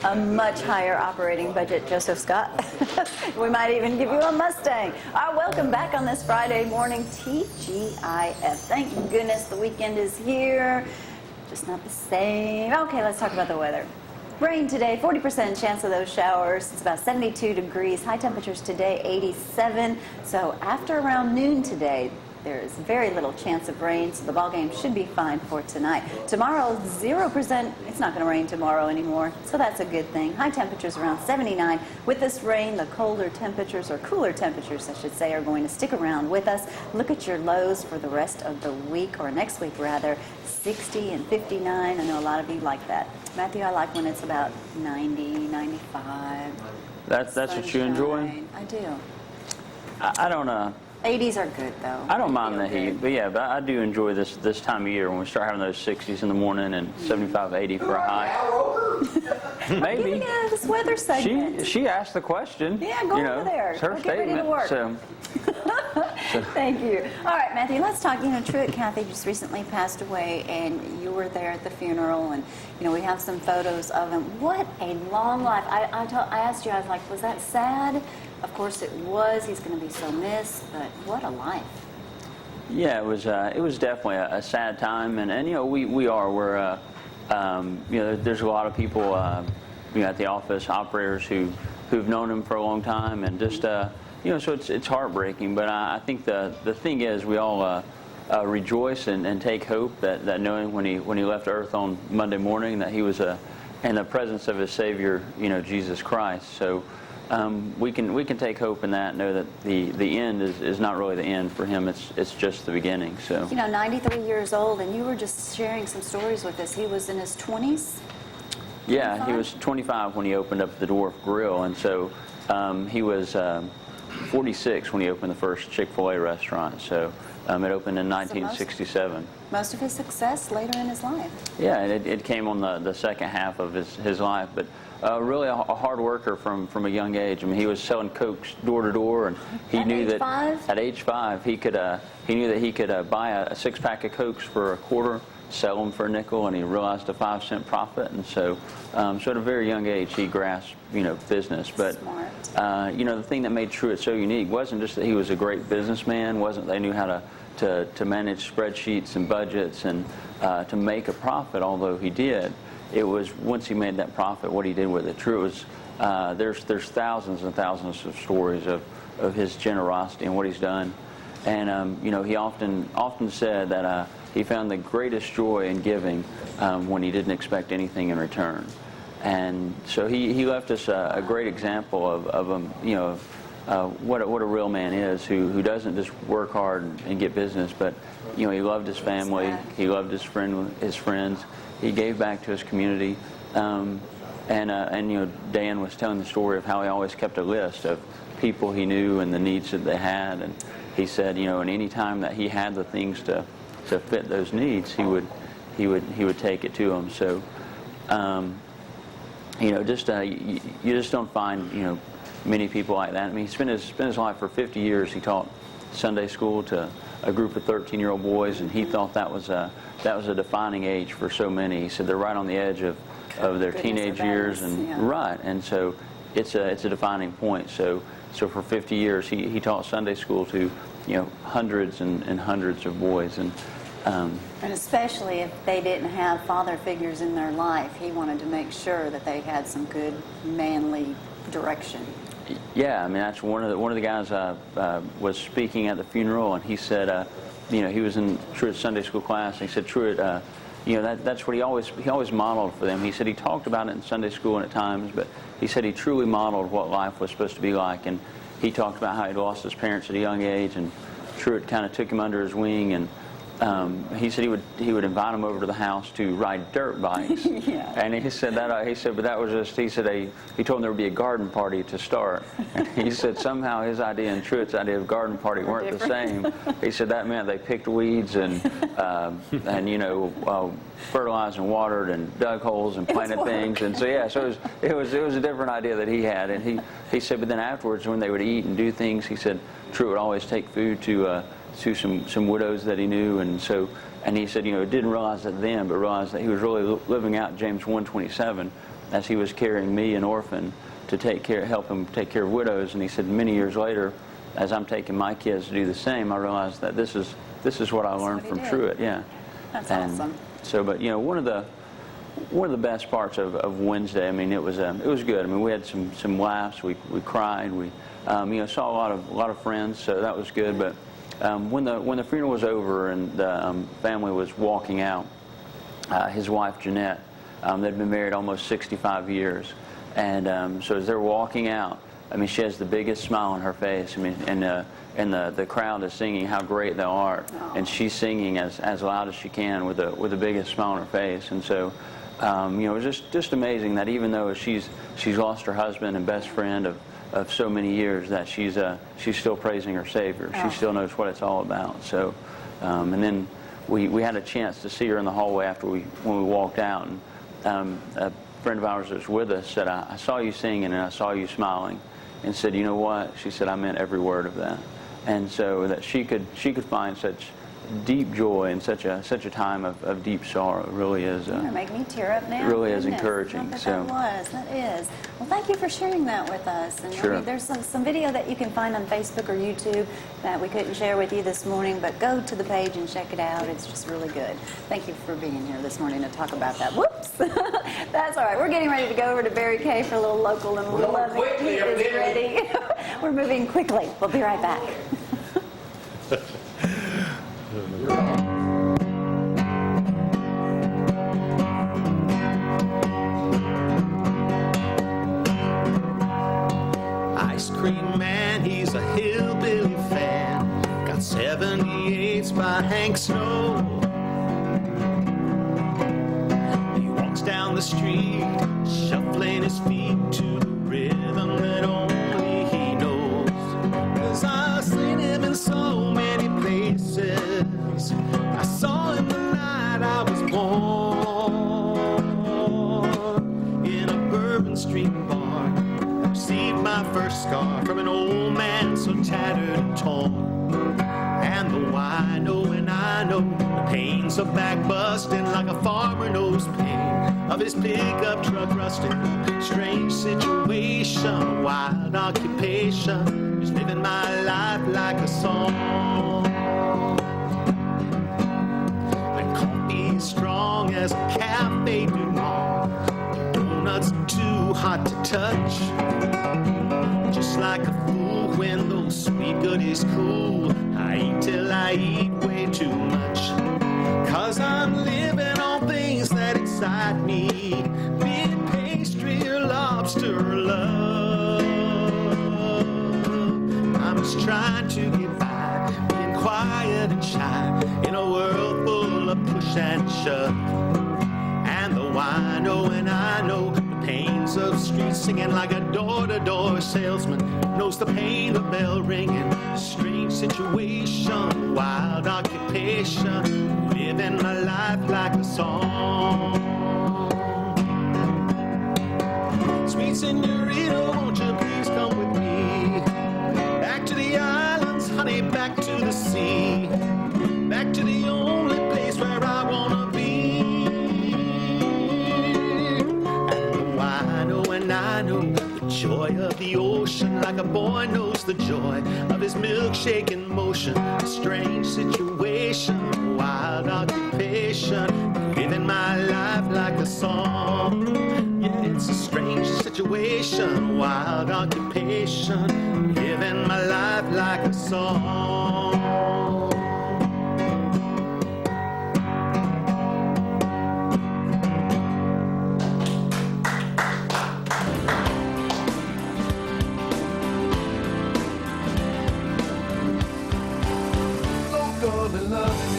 a much higher operating budget, Joseph Scott. We might even give you a Mustang. Welcome back on this Friday morning, TGIF. Thank goodness the weekend is here. Just not the same. Okay, let's talk about the weather. Rain today, 40% chance of those showers. It's about 72 degrees. High temperatures today, 87. So after around noon today, there's very little chance of rain, so the ball game should be fine for tonight. Tomorrow, 0%. It's not going to rain tomorrow anymore, so that's a good thing. High temperatures around 79. With this rain, the colder temperatures, or cooler temperatures, I should say, are going to stick around with us. Look at your lows for the rest of the week, or next week rather, 60 and 59. I know a lot of you like that. Matthew, I like when it's about 90, 95. That's what you enjoy? I do. I don't 80s are good, though. I don't mind the heat, but yeah, but I do enjoy this time of year when we start having those 60s in the morning and 75, 80 for a high. Maybe. Giving this weather segment. She asked the question. Yeah, go over there. It's her statement. So. Thank you. All right, Matthew, let's talk. Truett Cathy just recently passed away, and you were there at the funeral, and, we have some photos of him. What a long life. I asked you, I was like, was that sad? Of course it was. He's going to be so missed, but what a life. Yeah, it was definitely a sad time, and we're there's a lot of people at the office, operators who've known him for a long time, and just so it's heartbreaking. But I think the thing is, we all rejoice and take hope that knowing when he left Earth on Monday morning that he was in the presence of his Savior, Jesus Christ. So. We can take hope in that, know that the end is not really the end for him, it's just the beginning. So 93 years old, and you were just sharing some stories with us. He was in his 20s? Yeah, 25? He was 25 when he opened up the Dwarf Grill, and so he was 46 when he opened the first Chick-fil-A restaurant. So it opened in 1967. Most of his success later in his life. Yeah, it came on the second half of his life, but really a hard worker from a young age. I mean, he was selling Cokes door to door, and he knew that at age 5 he knew that he could buy a 6-pack of Cokes for a quarter, sell them for a nickel, and he realized a 5-cent profit. And so at a very young age he grasped business. But the thing that made Truett so unique wasn't just that he was a great businessman, wasn't they knew how to manage spreadsheets and budgets and to make a profit, although he did. It was once he made that profit, what he did with it. Truett was there's thousands and thousands of stories of his generosity and what he's done, and he often said that he found the greatest joy in giving when he didn't expect anything in return, and so he left us a great example of what a real man is, who doesn't just work hard and get business, but he loved his family, he loved his friends. He gave back to his community, and Dan was telling the story of how he always kept a list of people he knew and the needs that they had, and he said, and any time that he had the things to fit those needs, he would take it to them. So, you just don't find many people like that. I mean, he spent his life for 50 years. He taught Sunday school to a group of 13-year-old boys, and he thought that was a defining age for so many. He said they're right on the edge of their teenage years, and right, and so it's a defining point. So for 50 years he taught Sunday school to hundreds and hundreds of boys, and especially if they didn't have father figures in their life, he wanted to make sure that they had some good manly direction. Yeah, I mean, that's one of the guys was speaking at the funeral, and he said, he was in Truett's Sunday school class, and he said Truett, that's what he always modeled for them. He said he talked about it in Sunday school and at times, but he said he truly modeled what life was supposed to be like, and he talked about how he'd lost his parents at a young age, and Truett kind of took him under his wing, and he said he would invite him over to the house to ride dirt bikes. Yeah. And he said but that was just, he told him there would be a garden party to start. And he said somehow his idea and Truett's idea of garden party weren't the same. He said that meant they picked weeds and fertilized and watered and dug holes and planted things. And so it was a different idea that he had. And he said, but then afterwards when they would eat and do things, he said Truett would always take food to some widows that he knew, and he said, didn't realize that then, but realized that he was really living out James 1:27, as he was carrying me, an orphan, to help him take care of widows. And he said, many years later, as I'm taking my kids to do the same, I realized that this is what I learned from Truett. Yeah, that's awesome. So, but one of the best parts of Wednesday, I mean, it was good. I mean, we had some laughs. We cried. We saw a lot of friends, so that was good. But when the funeral was over and the family was walking out, his wife Jeanette, they'd been married almost 65 years, and so as they're walking out, I mean, she has the biggest smile on her face. I mean, and the crowd is singing "How Great Thou Art," and she's singing as loud as she can with the biggest smile on her face. And so, it was just amazing that even though she's lost her husband and best friend of so many years, that she's still praising her Savior. She still knows what it's all about. So, and then we had a chance to see her in the hallway when we walked out, and a friend of ours that was with us said, I saw you singing and I saw you smiling, and said, you know what? She said, I meant every word of that. And so that she could find such deep joy in such a time of deep sorrow. It really is. You're gonna make me tear up now. It really is encouraging. That is. Well, thank you for sharing that with us. And sure. There's some video that you can find on Facebook or YouTube that we couldn't share with you this morning, but go to the page and check it out. It's just really good. Thank you for being here this morning to talk about that. Whoops. That's all right. We're getting ready to go over to Barry Kay for a little local and love it. He is ready. We're moving quickly. We'll be right back. Ice cream man, he's a hillbilly fan. Got 78s by Hank Snow. He walks down the street, shuffling his feet to the rhythm that only he knows. 'Cause I've seen him in so many places. I saw him the night I was born, in a Bourbon Street bar. I received my first scar from an old man so tattered and torn. And though I know and I know the pains of back busting, like a farmer knows pain of his pickup truck rusting. Strange situation, wild occupation, is living my life like a song. The coffee is strong as a Cafe Du Monde. The donuts too hot to touch. Just like a fool when those sweet goodies cool, I eat till I eat way too much. 'Cause I'm living on things that excite me, be it pastry or lobster or love. I'm just trying to get by, being quiet and shy, in a world full of push and shove. And though I know and I know the pains of street singing, like a door-to-door salesman knows the pain of bell ringing. Strange situation, wild occupation, living my life like a song. Sweet senorita, won't you please come with me back to the islands, honey, back to the sea, back to the only place where I wanna be. And I know the joy of the ocean, like a boy knows the joy of his milkshake in motion. A strange situation, wild occupation, living my life like a song. Yeah, it's a strange situation, wild occupation, living my life like a song. Love